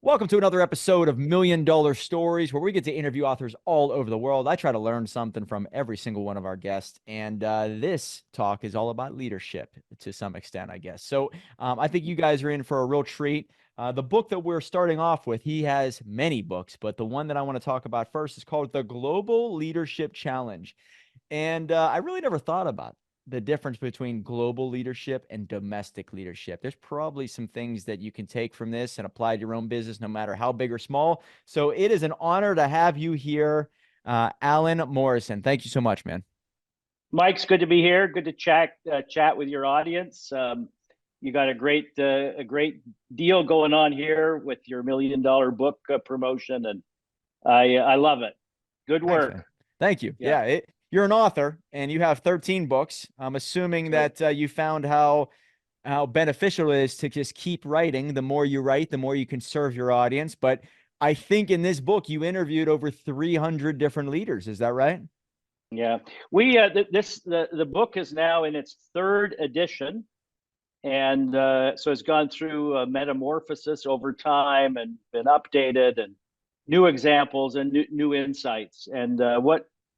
Welcome to another episode of Million Dollar Stories, where we get to interview authors all over the world. I try to learn something from every single one of our guests. And this talk is all about leadership to some extent, I guess. So I think you guys are in for a real treat. The book that we're starting off with, he has many books, but the one that I want to talk about first is called The Global Leadership Challenge. And I really never thought about the difference between global leadership and domestic leadership. There's probably some things that you can take from this and apply to your own business, no matter how big or small. So it is an honor to have you here, Alan Morrison. Thank you so much, man. Mike's good to be here. Good to chat with your audience. You got a great deal going on here with your $1 million book promotion, and I love it. Good Thanks, work. man. Thank you. Yeah. You're an author and you have 13 books. I'm assuming Right. that you found how beneficial it is to just keep writing. The more you write, the more you can serve your audience. But I think in this book, you interviewed over 300 different leaders. Is that right? Yeah. The book is now in its third edition, and so it's gone through a metamorphosis over time and been updated and new examples and new insights. And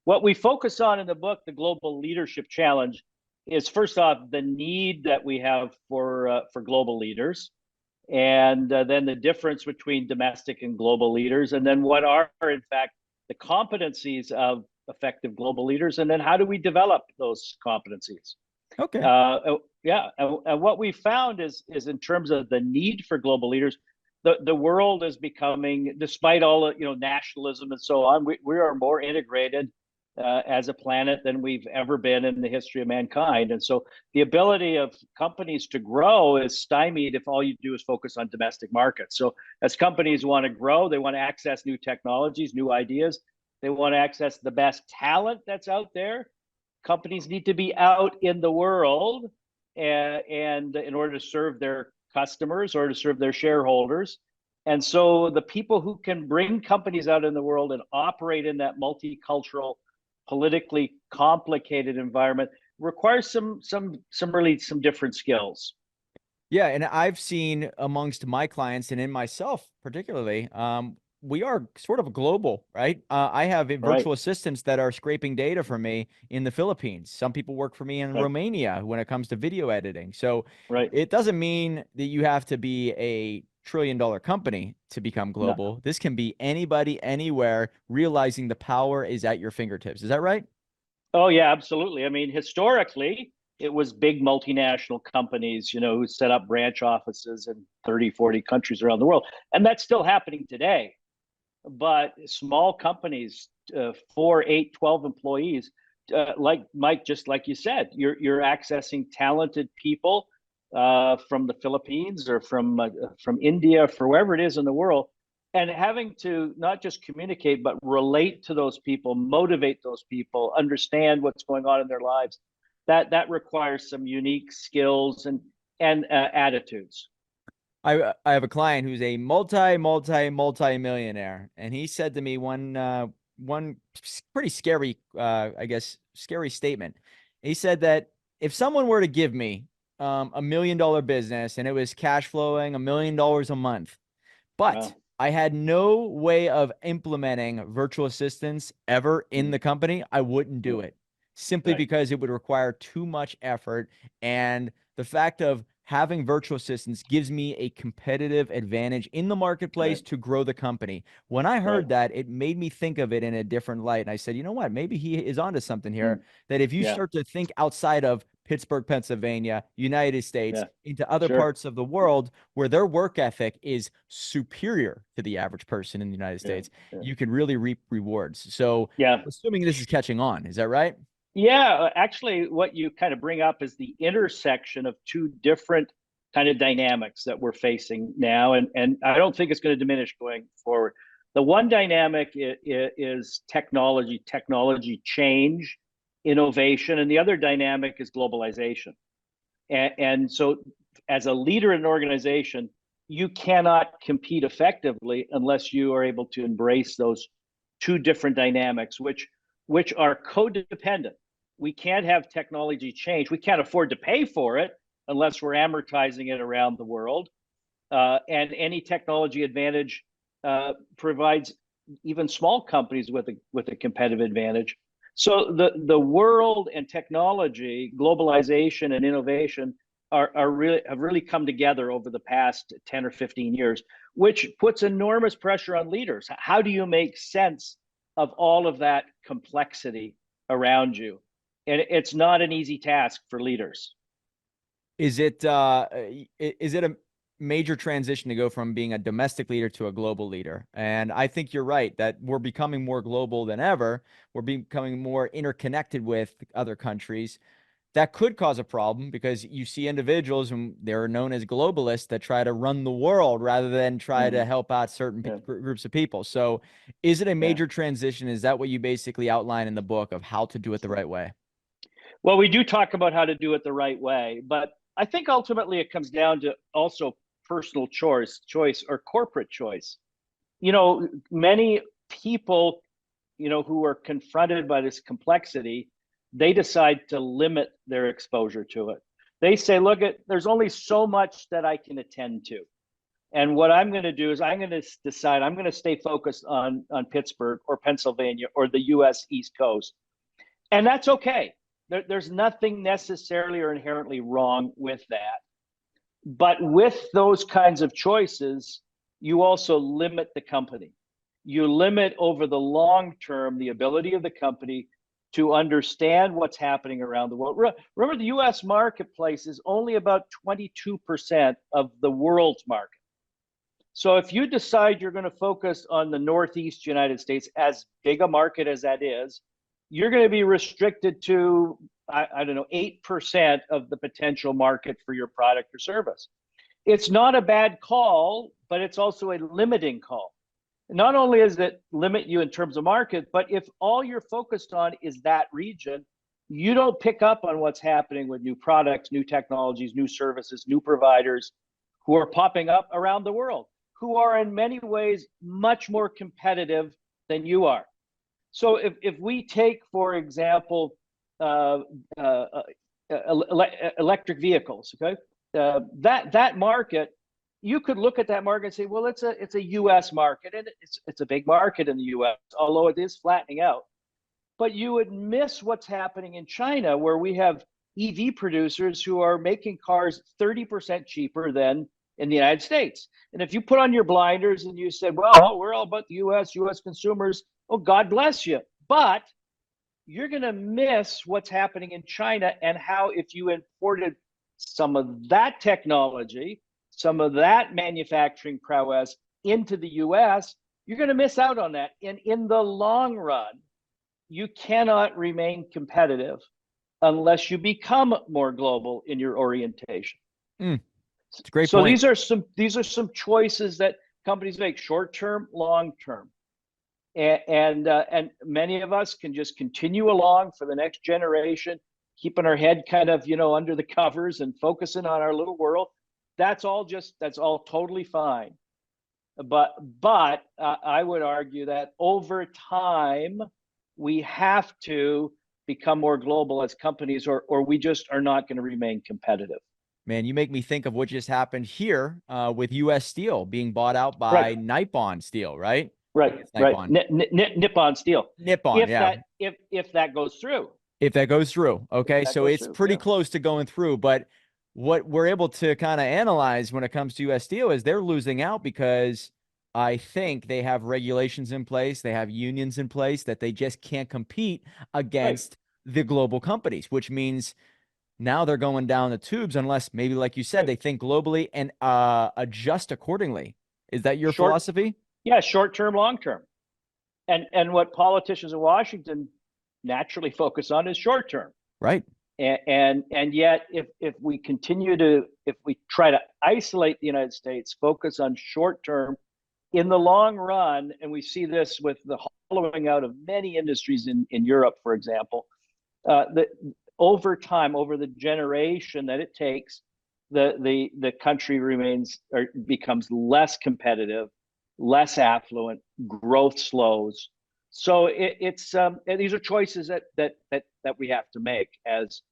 what we focus on in the book, the Global Leadership Challenge, is first off the need that we have for global leaders, and then the difference between domestic and global leaders, and then what are in fact the competencies of effective global leaders, and then how do we develop those competencies. Okay. Yeah, and what we found is in terms of the need for global leaders, the world is becoming, despite all the nationalism and so on, we are more integrated as a planet than we've ever been in the history of mankind. And so the ability of companies to grow is stymied if all you do is focus on domestic markets. So as companies want to grow, they want to access new technologies, new ideas. They want to access the best talent that's out there. Companies need to be out in the world and in order to serve their customers or to serve their shareholders. And so the people who can bring companies out in the world and operate in that multicultural, politically complicated environment requires some different skills. Yeah, and I've seen amongst my clients and in myself particularly, we are sort of global, right? I have Right. virtual assistants that are scraping data for me in the Philippines. Some people work for me in Right. Romania when it comes to video editing. So Right. it doesn't mean that you have to be a trillion-dollar company to become No. global. This can be anybody, anywhere, realizing the power is at your fingertips. Is that right? Oh yeah, absolutely. I mean, historically, it was big multinational companies, who set up branch offices in 30, 40 countries around the world. And that's still happening today. But small companies, 4, 8, 12 employees, like Mike, just like you said, you're accessing talented people from the Philippines or from India, for wherever it is in the world, and having to not just communicate but relate to those people, motivate those people, understand what's going on in their lives. That requires some unique skills and attitudes. I have a client who's a multi millionaire, and he said to me one pretty scary, I guess, scary statement. He said that if someone were to give me $1 million business and it was cash flowing $1 million a month, but Well, I had no way of implementing virtual assistants ever in the company, I wouldn't do it simply right, because it would require too much effort. And the fact of having virtual assistants gives me a competitive advantage in the marketplace right, to grow the company. When I right. heard that, it made me think of it in a different light. And I said, you know what? Maybe he is onto something here, Mm, that if you yeah, start to think outside of Pittsburgh, Pennsylvania, United States, yeah, into other sure. parts of the world where their work ethic is superior to the average person in the United Yeah, States, yeah. you can really reap rewards. So, Yeah. assuming this is catching on, is that right? Yeah, actually, what you kind of bring up is the intersection of two different kind of dynamics that we're facing now, and I don't think it's going to diminish going forward. The one dynamic is technology change, innovation, and the other dynamic is globalization. And so, as a leader in an organization, you cannot compete effectively unless you are able to embrace those two different dynamics, which are codependent. We can't have technology change. We can't afford to pay for it unless we're amortizing it around the world. and any technology advantage provides even small companies with a competitive advantage. So the world and technology, globalization and innovation have really come together over the past 10 or 15 years, which puts enormous pressure on leaders. How do you make sense of all of that complexity around you? And it's not an easy task for leaders. Is it a major transition to go from being a domestic leader to a global leader? And I think you're right that we're becoming more global than ever. We're becoming more interconnected with other countries. That could cause a problem because you see individuals, and they're known as globalists, that try to run the world rather than try to help out certain groups of people. So is it a major transition? Is that what you basically outline in the book of how to do it the right way? Well, we do talk about how to do it the right way, but I think ultimately it comes down to also personal choice or corporate choice. Many people, who are confronted by this complexity, they decide to limit their exposure to it. They say, look, there's only so much that I can attend to. And what I'm going to do is I'm going to decide I'm going to stay focused on Pittsburgh or Pennsylvania or the US East Coast. And that's okay. There's nothing necessarily or inherently wrong with that. But with those kinds of choices, you also limit the company. You limit over the long term the ability of the company to understand what's happening around the world. Remember, the US marketplace is only about 22% of the world's market. So if you decide you're going to focus on the Northeast United States, as big a market as that is, you're going to be restricted to, I don't know, 8% of the potential market for your product or service. It's not a bad call, but it's also a limiting call. Not only does it limit you in terms of market, but if all you're focused on is that region, you don't pick up on what's happening with new products, new technologies, new services, new providers who are popping up around the world, who are in many ways much more competitive than you are. So if we take, for example, electric vehicles, okay, that market, you could look at that market and say, well, it's a U.S. market, and it's a big market in the U.S., although it is flattening out. But you would miss what's happening in China, where we have EV producers who are making cars 30% cheaper than in the United States. And if you put on your blinders and you said, well, we're all about the US consumers, oh, God bless you. But you're going to miss what's happening in China, and how if you imported some of that technology, some of that manufacturing prowess into the US, you're going to miss out on that. And in the long run, you cannot remain competitive unless you become more global in your orientation. It's a great so point. these are some choices that companies make: short term, long term, and many of us can just continue along for the next generation, keeping our head kind of under the covers and focusing on our little world. That's all totally fine. But I would argue that over time we have to become more global as companies, or we just are not going to remain competitive. Man, you make me think of what just happened here with U.S. Steel being bought out by Nippon Steel, right? Right. Nippon Steel. Nippon, if that goes through. If that goes through. Okay, so it's pretty close to going through. But what we're able to kind of analyze when it comes to U.S. Steel is they're losing out because I think they have regulations in place, they have unions in place that they just can't compete against the global companies, which means now they're going down the tubes unless maybe, like you said, they think globally and adjust accordingly. Is that your philosophy? Yeah, short term, long term. And what politicians in Washington naturally focus on is short term. Right. And yet if we try to isolate the United States, focus on short term, in the long run, and we see this with the hollowing out of many industries in Europe, for example, that over time, over the generation that it takes, the country becomes less competitive, less affluent, growth slows. So these are choices that we have to make as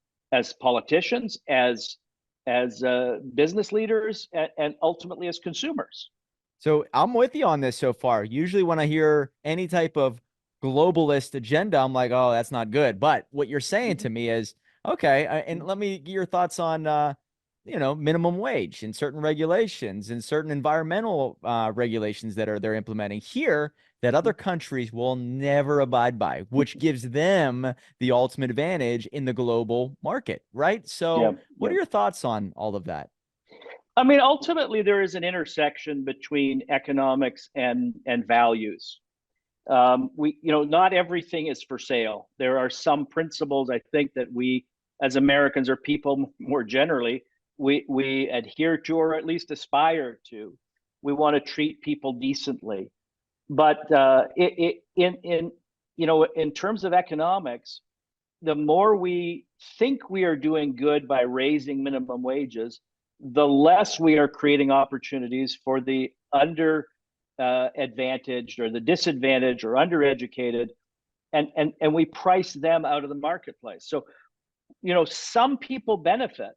politicians, as as business leaders, and ultimately as consumers. So I'm with you on this so far. Usually when I hear any type of globalist agenda, I'm like, oh, that's not good. But what you're saying to me is, okay, and let me get your thoughts on, minimum wage and certain regulations and certain environmental regulations that they're implementing here that other countries will never abide by, which gives them the ultimate advantage in the global market, right? Yeah, So what yeah. are your thoughts on all of that? I mean, ultimately, there is an intersection between economics and values. Not everything is for sale. There are some principles, I think, that we as Americans, or people more generally, we adhere to, or at least aspire to. We want to treat people decently, but in terms of economics, the more we think we are doing good by raising minimum wages, the less we are creating opportunities for the under advantaged, or the disadvantaged, or undereducated, and we price them out of the marketplace. So, some people benefit,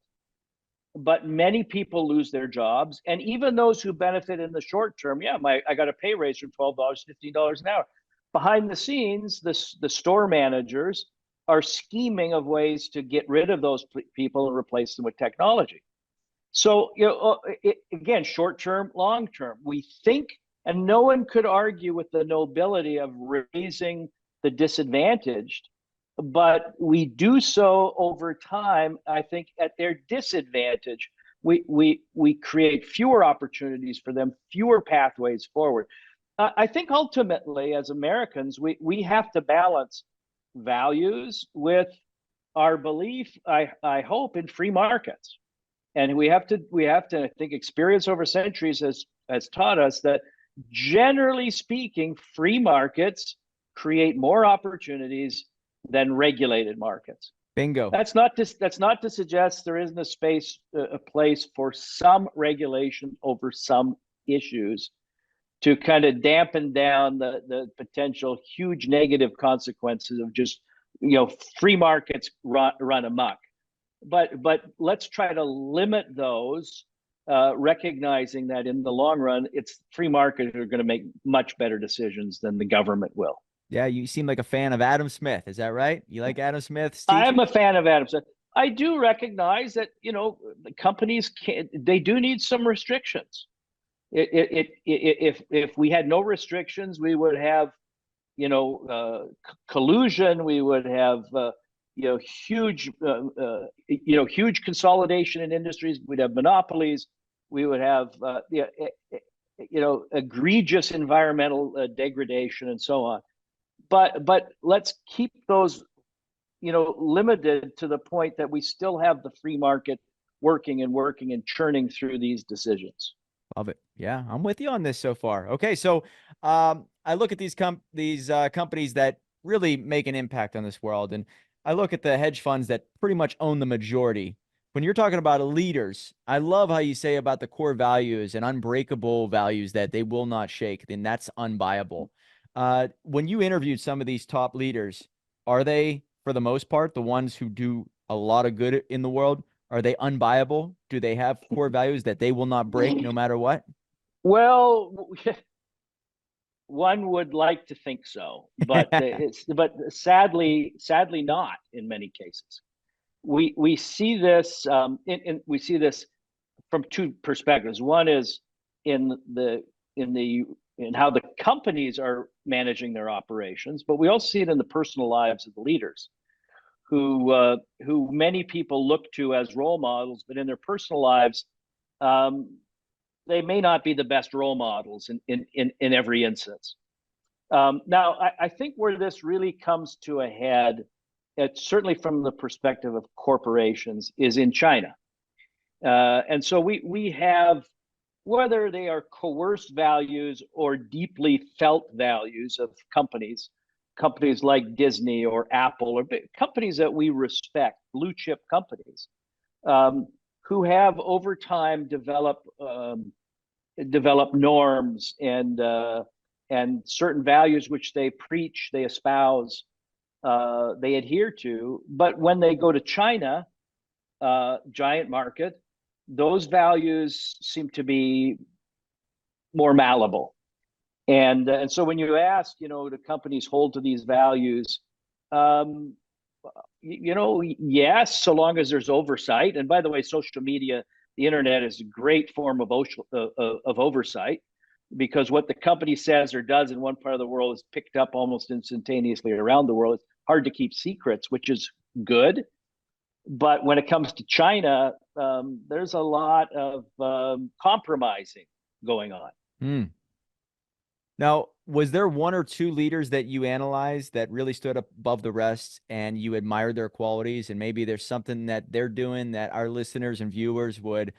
but many people lose their jobs. And even those who benefit in the short term, yeah, I got a pay raise from $12 to $15 an hour. Behind the scenes, the store managers are scheming of ways to get rid of those people and replace them with technology. So, again, short term, long term, we think, and no one could argue with the nobility of raising the disadvantaged, but we do so over time, I think, at their disadvantage. We create fewer opportunities for them, fewer pathways forward. I think ultimately, as Americans, we have to balance values with our belief, I hope, in free markets. And we have to, I think, experience over centuries has taught us that, generally speaking, free markets create more opportunities than regulated markets. Bingo. That's not to suggest there isn't a place for some regulation over some issues to kind of dampen down the potential huge negative consequences of just free markets run amok. But let's try to limit those, recognizing that in the long run, it's free market who are going to make much better decisions than the government will. Yeah, you seem like a fan of Adam Smith. Is that right? You like Adam Smith's I am a teachings? fan of Adam Smith. I do recognize that the companies they do need some restrictions. If we had no restrictions, we would have collusion. We would have huge consolidation in industries. We'd have monopolies. We would have egregious environmental degradation, and so on. But let's keep those limited to the point that we still have the free market working and churning through these decisions. Love it. Yeah, I'm with you on this so far. Okay, so I look at these companies that really make an impact on this world, and I look at the hedge funds that pretty much own the majority. When you're talking about leaders, I love how you say about the core values and unbreakable values that they will not shake, and that's unbuyable. When you interviewed some of these top leaders, are they, for the most part, the ones who do a lot of good in the world? Are they unbuyable? Do they have core values that they will not break no matter what? Well, one would like to think so, but sadly not in many cases. We see this we see this from two perspectives. One is in how the companies are managing their operations, but we also see it in the personal lives of the leaders, who many people look to as role models, but in their personal lives, they may not be the best role models in every instance. Now, I think where this really comes to a head, it's certainly from the perspective of corporations, is in China. And so we have, whether they are coerced values or deeply felt values of companies like Disney or Apple, or companies that we respect, blue chip companies, who have over time developed norms and certain values which they preach, they espouse, they adhere to. But when they go to China, giant market, those values seem to be more malleable. And so when you ask, do companies hold to these values? Um, yes, so long as there's oversight. And by the way, social media, the internet is a great form of oversight, because what the company says or does in one part of the world is picked up almost instantaneously around the world. It's hard to keep secrets, which is good. But when it comes to China, there's a lot of compromising going on. Hmm. Now, was there one or two leaders that you analyzed that really stood up above the rest and you admired their qualities? And maybe there's something that they're doing that our listeners and viewers would,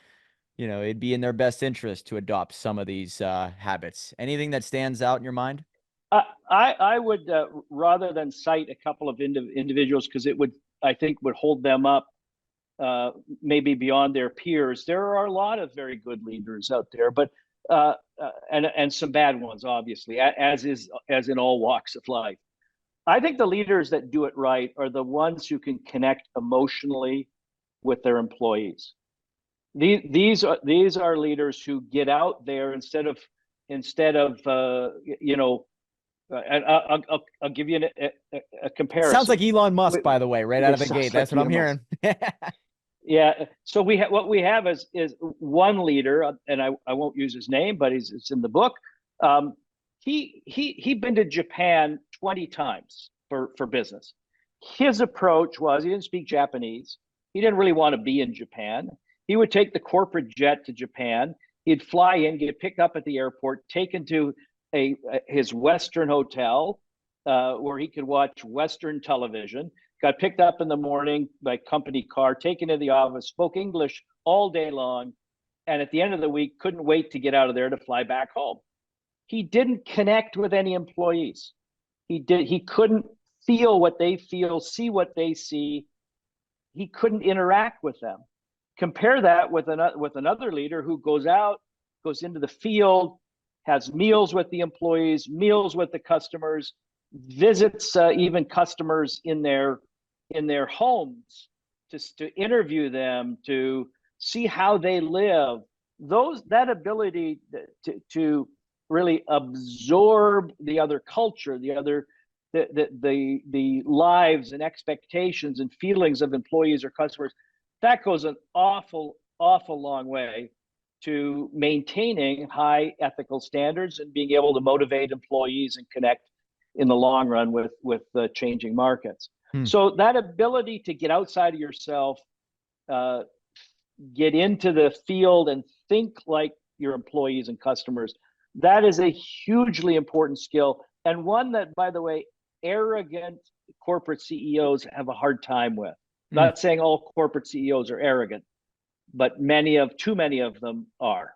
it'd be in their best interest to adopt some of these habits. Anything that stands out in your mind? I would, rather than cite a couple of individuals, because it would, I think, would hold them up maybe beyond their peers. There are a lot of very good leaders out there, but and some bad ones, obviously, as in all walks of life. I think the leaders that do it right are the ones who can connect emotionally with their employees. These are leaders who get out there instead of and I'll give you a Sounds like comparison. Elon Musk, by the way, right out It of the gate. sounds That's like what I'm Elon Musk. hearing. Yeah. So what we have is one leader, and I won't use his name, but it's in the book. He'd been to Japan 20 times for business. His approach was he didn't speak Japanese. He didn't really want to be in Japan. He would take the corporate jet to Japan. He'd fly in, get picked up at the airport, taken to his Western hotel, where he could watch Western television. Got picked up in the morning by company car, taken to the office, spoke English all day long, and at the end of the week couldn't wait to get out of there to fly back home. He didn't connect with any employees. He couldn't feel what they feel, see what they see. He couldn't interact with them. Compare that with another leader who goes out, goes into the field, has meals with the employees, meals with the customers, visits even customers in their homes to interview them, to see how they live. That ability to really absorb the other culture, the lives and expectations and feelings of employees or customers, that goes an awful long way to maintaining high ethical standards and being able to motivate employees and connect in the long run with changing markets. So that ability to get outside of yourself, get into the field and think like your employees and customers, that is a hugely important skill, and one that, by the way, arrogant corporate CEOs have a hard time with. Not saying all corporate CEOs are arrogant, but too many of them are.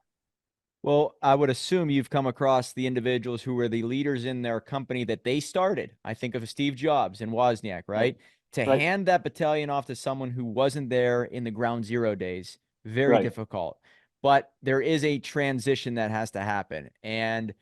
Well, I would assume you've come across the individuals who were the leaders in their company that they started. I think of Steve Jobs and Wozniak, right? To Right. hand that battalion off to someone who wasn't there in the ground zero days, very difficult. But there is a transition that has to happen. And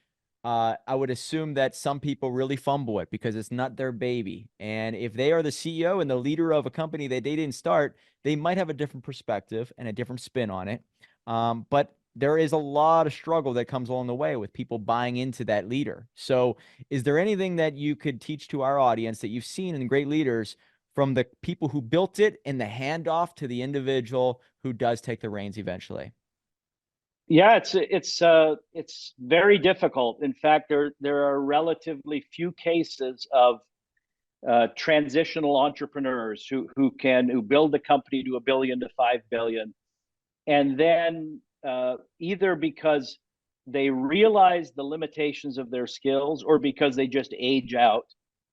I would assume that some people really fumble it because it's not their baby. And if they are the CEO and the leader of a company that they didn't start, they might have a different perspective and a different spin on it. But there is a lot of struggle that comes along the way with people buying into that leader. So is there anything that you could teach to our audience that you've seen in great leaders from the people who built it and the handoff to the individual who does take the reins eventually? Yeah, it's very difficult. In fact, there are relatively few cases of transitional entrepreneurs who build a company to $1 billion to $5 billion, and then either because they realize the limitations of their skills or because they just age out.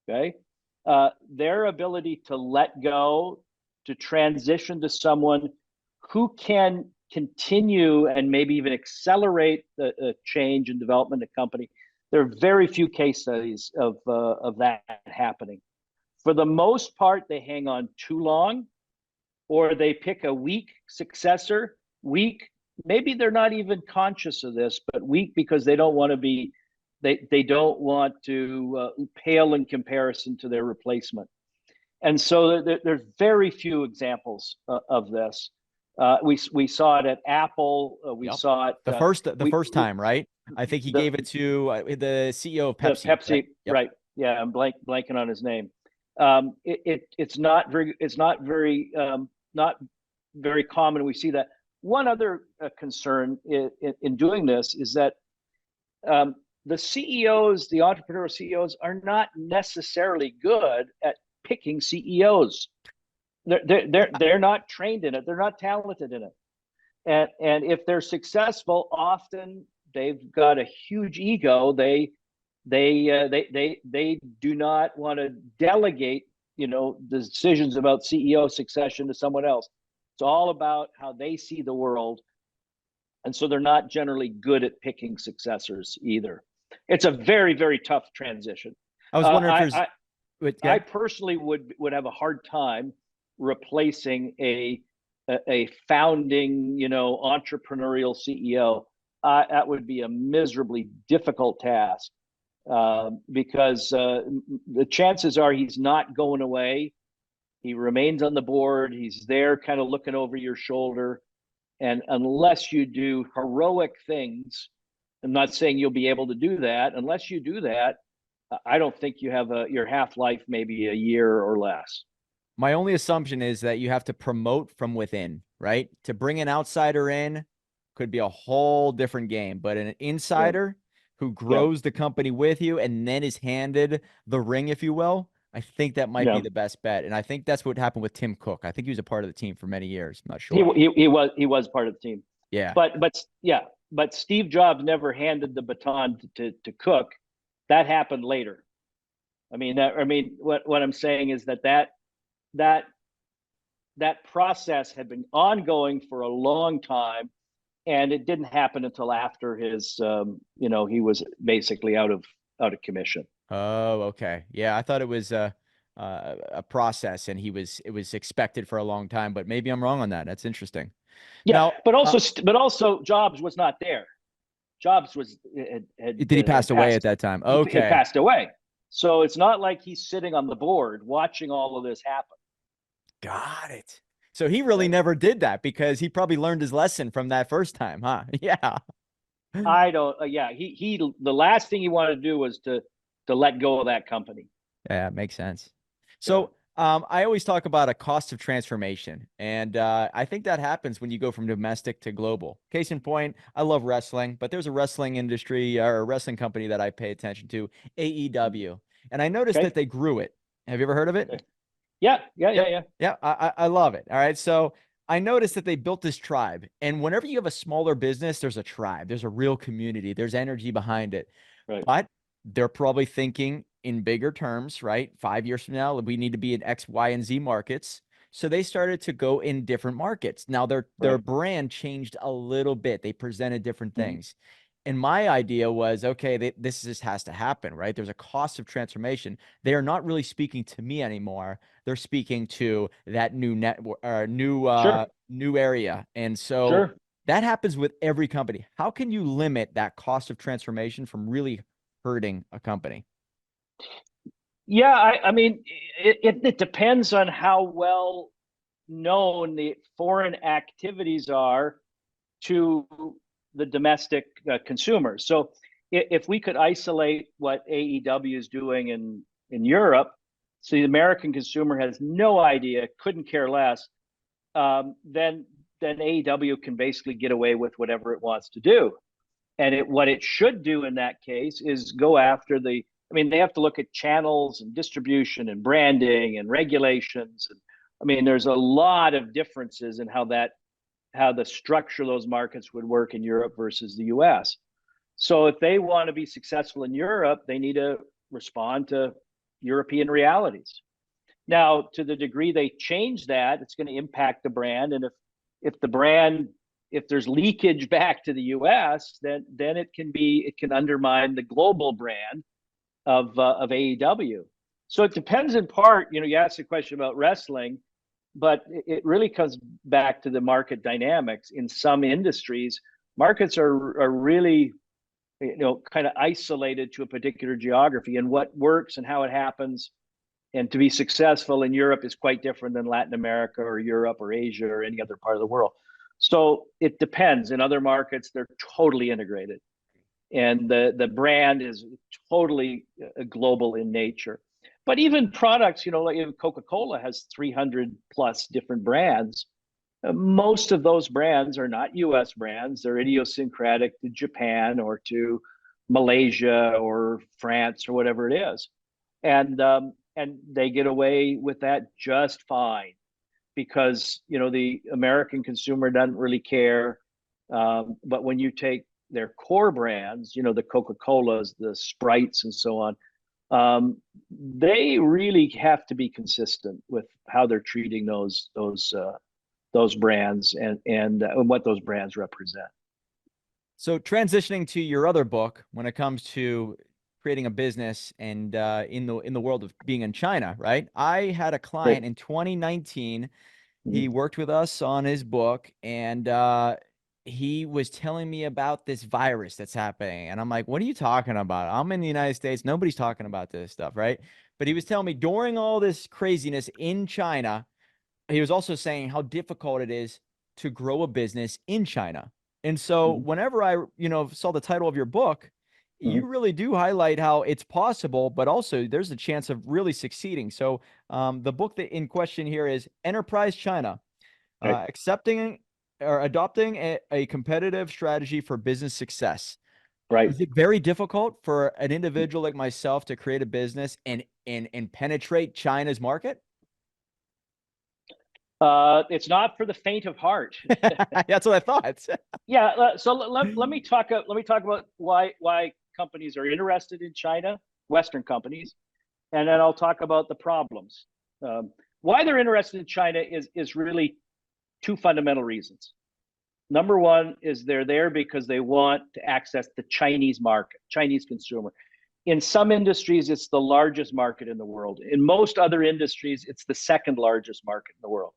Okay, their ability to let go, to transition to someone who can continue and maybe even accelerate the change and development of the company. There are very few case studies of that happening. For the most part, they hang on too long, or they pick a weak successor. Weak, maybe they're not even conscious of this, but weak because they don't want to be, they don't want to pale in comparison to their replacement. And so there's very few examples of this. We saw it at Apple. We Yep. saw it. The first time, right? I think he The gave it to the CEO of the Pepsi, right? Pepsi, Yep. right? Yeah, I'm blanking on his name. It's not very not very common. We see that. One other concern in doing this is that um, the CEOs, the entrepreneurial CEOs, are not necessarily good at picking CEOs. They're not trained in it. They're not talented in it. And if they're successful, often they've got a huge ego. They do not want to delegate, the decisions about CEO succession to someone else. It's all about how they see the world, and so they're not generally good at picking successors either. It's a very, very tough transition. I was Uh, wondering if I, there's I wait, go I ahead. personally would have a hard time replacing a founding, entrepreneurial CEO. That would be a miserably difficult task, because the chances are he's not going away. He remains on the board. He's there, kind of looking over your shoulder. And unless you do heroic things, I'm not saying you'll be able to do that. Unless you do that, I don't think you have your half life, maybe a year or less. My only assumption is that you have to promote from within, right? To bring an outsider in could be a whole different game, but an Yeah, insider who yeah, grows the company with you and then is handed the ring, if you will, I think that might be yeah. the best bet. And I think that's what happened with Tim Cook. I think he was a part of the team for many years. I'm not He sure. he was part of the team, Yeah. but yeah, but Steve Jobs never handed the baton to Cook. That happened later. What I'm saying is that that process had been ongoing for a long time, and it didn't happen until after his, he was basically out of commission. Oh, okay. Yeah, I thought it was a process and it was expected for a long time, but maybe I'm wrong on that. That's interesting. Yeah, Now, but also Jobs was not there. Jobs was did he pass had away at passed. that time? He Okay. passed away, so it's not like he's sitting on the board watching all of this happen. Got it. So he really Right. never did that because he probably learned his lesson from that first time, huh? Yeah. I don't. Yeah, he the last thing he wanted to do was to let go of that company. Yeah, makes sense. Yeah. So, I always talk about a cost of transformation, and I think that happens when you go from domestic to global. Case in point, I love wrestling, but there's a wrestling industry or a wrestling company that I pay attention to, AEW, and I noticed that Okay. they grew it. Have you ever heard of it? Okay. Yeah. Yeah. Yeah. Yep. Yeah. Yeah. I love it. All right. So I noticed that they built this tribe. And whenever you have a smaller business, there's a tribe, there's a real community, there's energy behind it. Right. But they're probably thinking in bigger terms, right? 5 years from now, we need to be in X, Y, and Z markets. So they started to go in different markets. Now their Right. brand changed a little bit. They presented different Mhm. things. And my idea was, okay, this just has to happen, right? There's a cost of transformation. They are not really speaking to me anymore. They're speaking to that new network or Sure. new area. And so Sure. that happens with every company. How can you limit that cost of transformation from really hurting a company? Yeah. It depends on how well known the foreign activities are to the domestic consumers. So if we could isolate what AEW is doing in Europe, so the American consumer has no idea, couldn't care less, then AEW can basically get away with whatever it wants to do. And what it should do in that case is go after they have to look at channels and distribution and branding and regulations. And there's a lot of differences in how the structure of those markets would work in Europe versus the US. So if they want to be successful in Europe, they need to respond to European realities. Now, to the degree they change that, it's going to impact the brand. And if the brand, if there's leakage back to the US, then it can undermine the global brand of AEW. So it depends in part. You asked a question about wrestling, but it really comes back to the market dynamics. In some industries, markets are really, kind of isolated to a particular geography, and what works and how it happens. And to be successful in Europe is quite different than Latin America or Europe or Asia or any other part of the world. So it depends. In other markets, they're totally integrated, and the brand is totally global in nature. But even products, like Coca-Cola has 300 plus different brands. Most of those brands are not US brands. They're idiosyncratic to Japan or to Malaysia or France or whatever it is. And they get away with that just fine because the American consumer doesn't really care. But when you take their core brands, the Coca-Colas, the Sprites, and so on, they really have to be consistent with how they're treating those brands and what those brands represent. So transitioning to your other book, when it comes to creating a business and in the world of being in China, right? I had a client Right. in 2019. He Mhm. worked with us on his book, and he was telling me about this virus that's happening. And I'm like, what are you talking about? I'm in the United States. Nobody's talking about this stuff, right? But he was telling me during all this craziness in China, he was also saying how difficult it is to grow a business in China. And so Mhm. whenever I, saw the title of your book, you Mhm. really do highlight how it's possible, but also there's a chance of really succeeding. So the book that in question here is Enterprise China, Right. accepting or adopting a competitive strategy for business success. Right. Is it very difficult for an individual like myself to create a business and penetrate China's market? It's not for the faint of heart. That's what I thought. Yeah. So let me talk. Let me talk about why companies are interested in China, Western companies, and then I'll talk about the problems. Um, why they're interested in China is really two fundamental reasons. Number one is they're there because they want to access the Chinese market, Chinese consumer. In some industries, it's the largest market in the world. In most other industries, it's the second largest market in the world.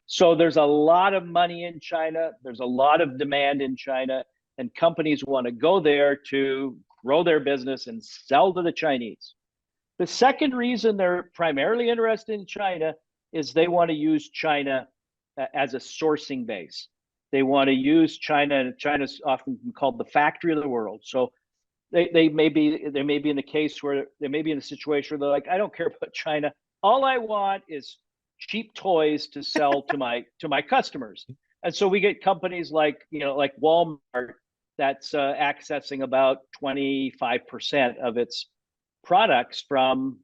So there's a lot of money in China. There's a lot of demand in China, and companies want to go there to grow their business and sell to the Chinese. The second reason they're primarily interested in China is they want to use China as a sourcing base. They want to use China, and China's often called the factory of the world. So they may be in the case where they may be in a situation where they're like, I don't care about China. All I want is cheap toys to sell to my customers. And so we get companies like like Walmart that's accessing about 25% of its products from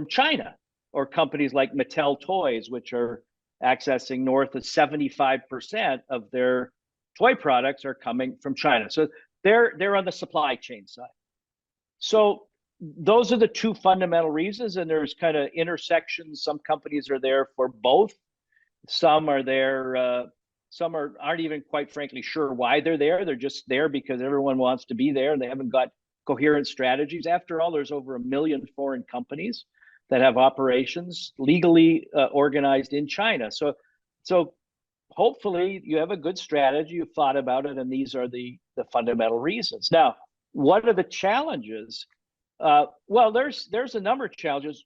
China, or companies like Mattel Toys, which are accessing north of 75% of their toy products are coming from China. So they're on the supply chain side. So those are the two fundamental reasons, and there's kind of intersections. Some companies are there for both. Some are there. Some aren't even quite frankly sure why they're there. They're just there because everyone wants to be there, and they haven't got coherent strategies. After all, there's over 1 million foreign companies that have operations legally organized in China. So hopefully you have a good strategy. You've thought about it, and these are the fundamental reasons. Now, what are the challenges? Well, there's a number of challenges.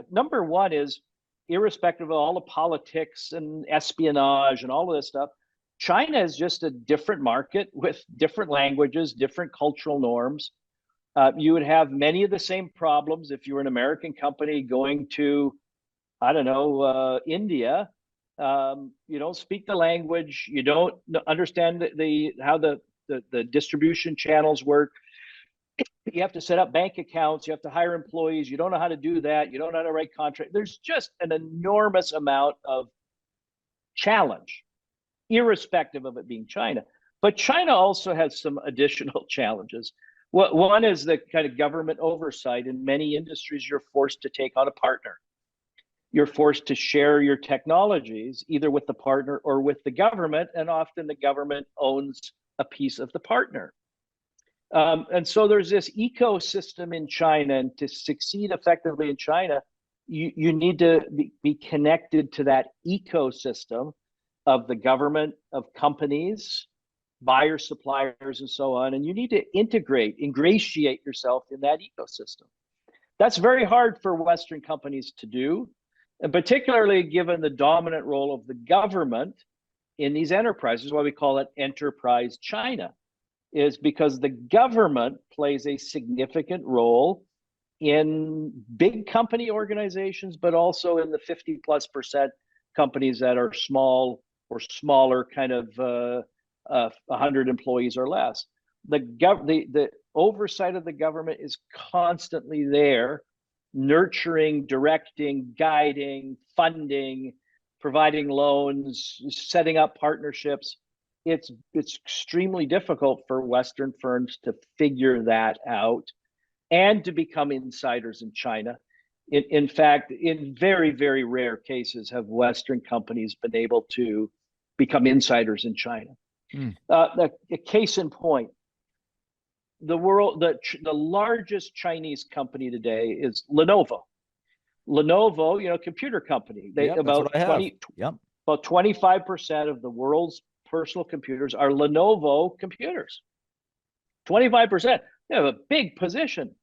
Number one is, irrespective of all the politics and espionage and all of this stuff, China is just a different market with different languages, different cultural norms. You would have many of the same problems if you were an American company going to, I don't know, India. You don't speak the language. You don't understand how the distribution channels work. You have to set up bank accounts. You have to hire employees. You don't know how to do that. You don't know how to write contracts. There's just an enormous amount of challenge, irrespective of it being China. But China also has some additional challenges. One is the kind of government oversight. In many industries, you're forced to take on a partner. You're forced to share your technologies either with the partner or with the government, and often the government owns a piece of the partner. And so there's this ecosystem in China, and to succeed effectively in China, you need to be connected to that ecosystem of the government, of companies, buyers, suppliers, and so on. And you need to ingratiate yourself in that ecosystem. That's very hard for Western companies to do, and particularly given the dominant role of the government in these enterprises, why we call it enterprise China, is because the government plays a significant role in big company organizations, but also in the 50+% companies that are small or smaller, kind of 100 employees or less. The oversight of the government is constantly there, nurturing, directing, guiding, funding, providing loans, setting up partnerships. It's extremely difficult for Western firms to figure that out and to become insiders in China. In fact, in very, very rare cases have Western companies been able to become insiders in China. A case in point, the largest Chinese company today is Lenovo. Lenovo, computer company. Yep, about 25% of the world's personal computers are Lenovo computers. 25%. They have a big position.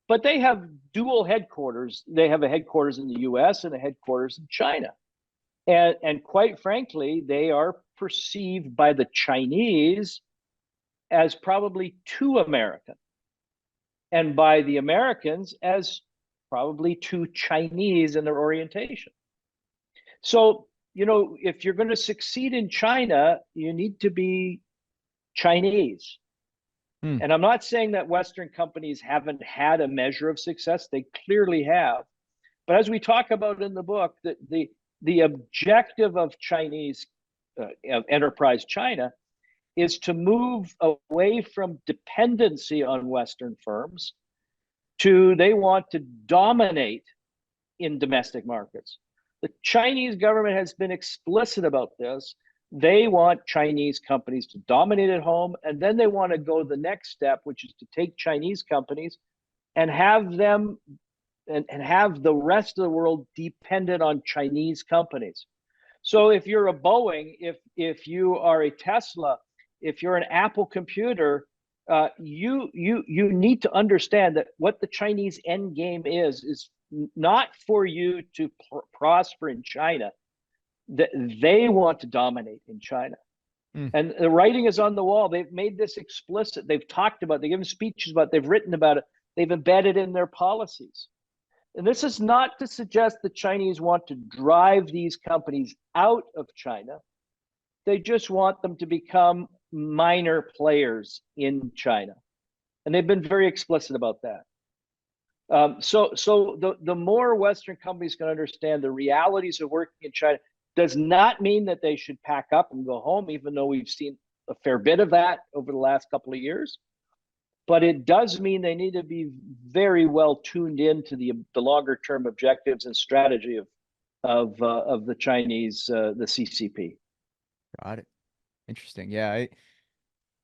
But they have dual headquarters. They have a headquarters in the US and a headquarters in China. And quite frankly, they are perceived by the Chinese as probably too American, and by the Americans as probably too Chinese in their orientation. So, if you're going to succeed in China, you need to be Chinese. And I'm not saying that Western companies haven't had a measure of success. They clearly have. But as we talk about in the book, the objective of Chinese enterprise China is to move away from dependency on Western firms to they want to dominate in domestic markets. The Chinese government has been explicit about this. They want Chinese companies to dominate at home, and then they want to go the next step, which is to take Chinese companies and have them and have the rest of the world dependent on Chinese companies. So if you're a Boeing, if you are a Tesla, if you're an Apple computer, you need to understand that what the Chinese end game is not for you to prosper in China. That they want to dominate in China. And the writing is on the wall. They've made this explicit. They've talked about it. They've given speeches about it. They've written about it. They've embedded in their policies. And this is not to suggest the Chinese want to drive these companies out of China. They just want them to become minor players in China. And they've been very explicit about that. So the more Western companies can understand the realities of working in China, does not mean that they should pack up and go home, even though we've seen a fair bit of that over the last couple of years. But it does mean they need to be very well tuned into the longer term objectives and strategy of the Chinese, the CCP. Got it. Interesting. Yeah.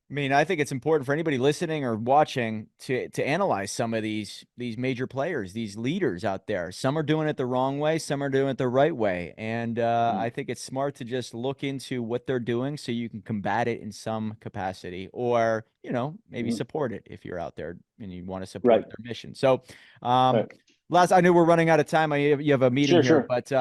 I mean, I think it's important for anybody listening or watching to analyze some of these major players, these leaders out there. Some are doing it the wrong way, some are doing it the right way. And I think it's smart to just look into what they're doing so you can combat it in some capacity, or, maybe support it if you're out there and you want to support their mission. So last, I know we're running out of time. You have a meeting here, but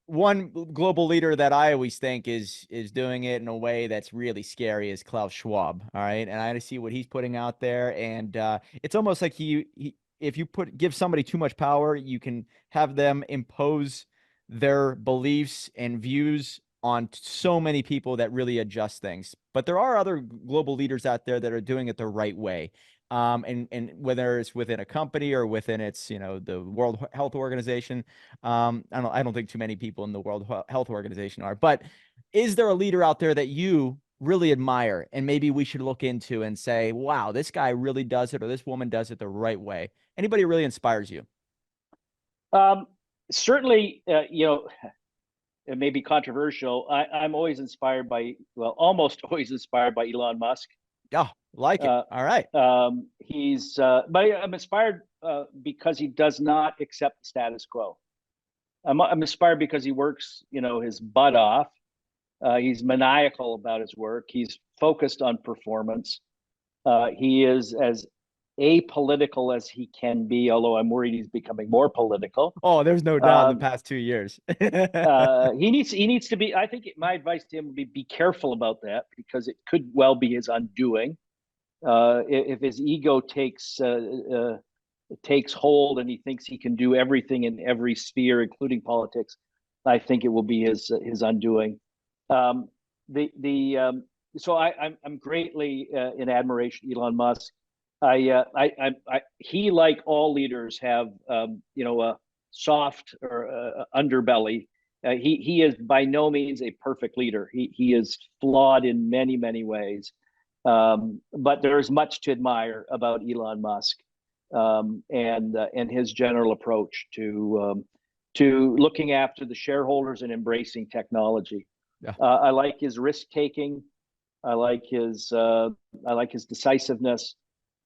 one global leader that I always think is doing it in a way that's really scary is Klaus Schwab. All right. And I see what he's putting out there. And it's almost like if you give somebody too much power, you can have them impose their beliefs and views on so many people that really adjust things. But there are other global leaders out there that are doing it the right way. And whether it's within a company or within its, the World Health Organization, I don't think too many people in the World Health Organization are. But is there a leader out there that you really admire and maybe we should look into and say, wow, this guy really does it, or this woman does it the right way? Anybody really inspires you? Certainly, it may be controversial. I'm always inspired by, almost always inspired by Elon Musk. Yeah, like it. All right. But I'm inspired because he does not accept the status quo. I'm inspired because he works, his butt off. He's maniacal about his work. He's focused on performance. He is as apolitical as he can be, although I'm worried he's becoming more political. Oh, there's no doubt in the past 2 years. He needs to be. I think my advice to him would be careful about that, because it could well be his undoing. If his ego takes hold and he thinks he can do everything in every sphere, including politics, I think it will be his undoing. So I'm greatly in admiration of Elon Musk. He, like all leaders, have a soft or underbelly. He is by no means a perfect leader. He is flawed in many ways, but there is much to admire about Elon Musk, and his general approach to looking after the shareholders and embracing technology. Yeah. I like his risk taking. I like his decisiveness.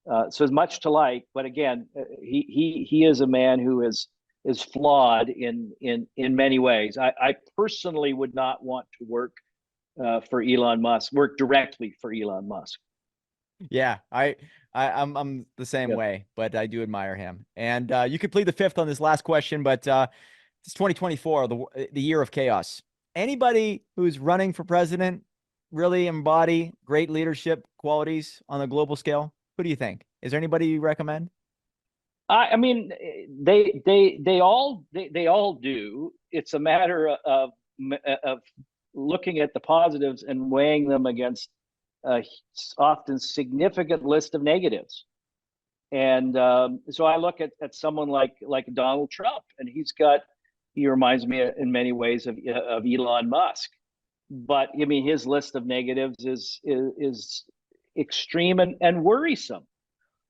So there's much to like, but again, he is a man who is flawed in many ways. I personally would not want to work work directly for Elon Musk. Yeah, I'm the same way, but I do admire him. And you could plead the fifth on this last question, but it's 2024, the year of chaos. Anybody who's running for president really embody great leadership qualities on a global scale? Who do you think? Is there anybody you recommend? I mean, they all do. It's a matter of looking at the positives and weighing them against a often significant list of negatives. And so I look at someone like Donald Trump, and he reminds me in many ways of Elon Musk. But I mean, his list of negatives is extreme and worrisome.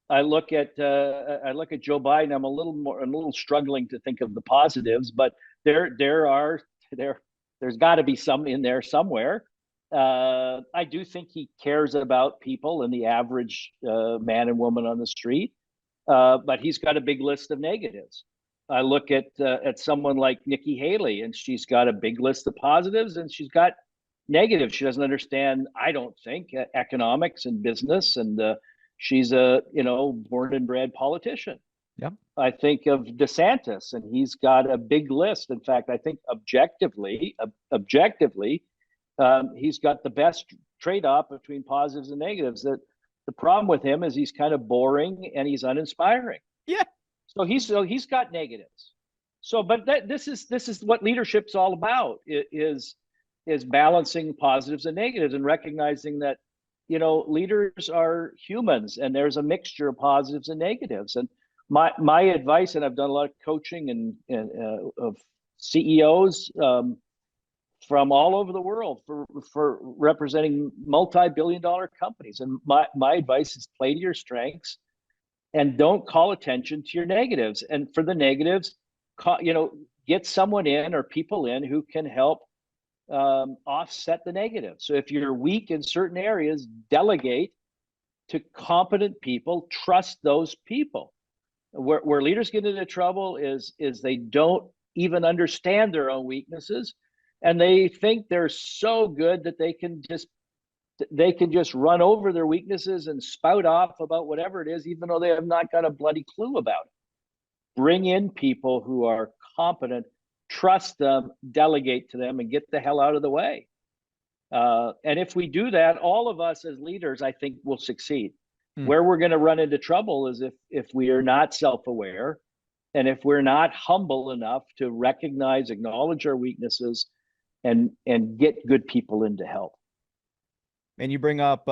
I look at Joe Biden. I'm a little struggling to think of the positives, but there's got to be some in there somewhere. I do think he cares about people and the average man and woman on the street, but he's got a big list of negatives. I look at someone like Nikki Haley, and she's got a big list of positives, and she's got negatives. She doesn't understand, I don't think, economics and business, and she's a born and bred politician. Yep. I think of DeSantis, and he's got a big list. In fact, I think objectively, he's got the best trade-off between positives and negatives. That the problem with him is he's kind of boring and he's uninspiring. Yeah. So he's got negatives. So, but this is what leadership's all about, is balancing positives and negatives, and recognizing that leaders are humans, and there's a mixture of positives and negatives. And my advice, and I've done a lot of coaching and of CEOs from all over the world for representing multi-billion-dollar companies, and my advice is play to your strengths and don't call attention to your negatives. And for the negatives, get someone in or people in who can help offset the negative. So if you're weak in certain areas, delegate to competent people, trust those people. Where leaders get into trouble is they don't even understand their own weaknesses, and they think they're so good that they can just run over their weaknesses and spout off about whatever it is, even though they have not got a bloody clue about it. Bring in people who are competent, trust them, delegate to them, and get the hell out of the way. And if we do that, all of us as leaders, I think, will succeed. Where we're going to run into trouble is if we are not self-aware, and if we're not humble enough to recognize, acknowledge our weaknesses, and get good people in to help. And you bring up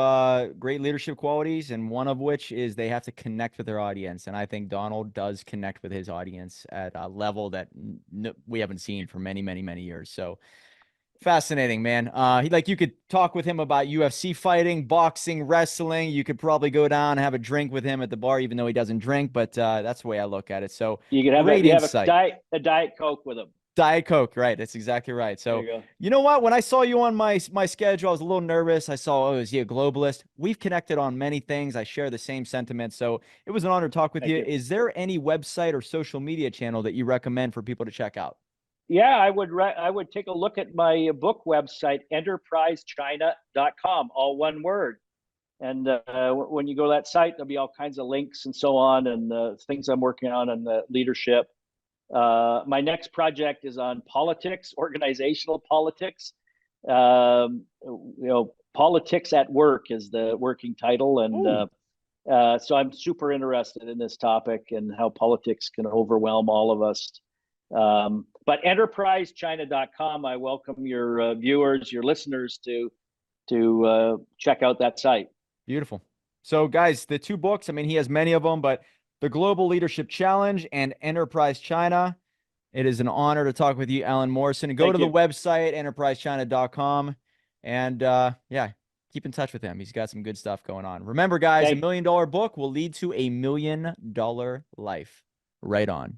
great leadership qualities, and one of which is they have to connect with their audience. And I think Donald does connect with his audience at a level that we haven't seen for many years. So fascinating, man. You could talk with him about UFC fighting, boxing, wrestling. You could probably go down and have a drink with him at the bar, even though he doesn't drink. But that's the way I look at it. So you could have a Diet Coke with him. Diet Coke, right? That's exactly right. So you know what? When I saw you on my schedule, I was a little nervous. I saw, is he a globalist? We've connected on many things. I share the same sentiments. So it was an honor to talk with you. Is there any website or social media channel that you recommend for people to check out? Yeah, I would take a look at my book website, enterprisechina.com, all one word. And when you go to that site, there'll be all kinds of links and so on, and things I'm working on and the leadership. My next project is on politics, organizational politics. Politics at work is the working title, and so I'm super interested in this topic and how politics can overwhelm all of us. But enterprisechina.com, I welcome your viewers, your listeners to check out that site. Beautiful. So guys, the two books, I mean, he has many of them, but The Global Leadership Challenge and Enterprise China. It is an honor to talk with you, Alan Morrison. Go to the website, enterprisechina.com, and yeah, keep in touch with him. He's got some good stuff going on. Remember, guys, $1 million book will lead to $1 million life. Right on.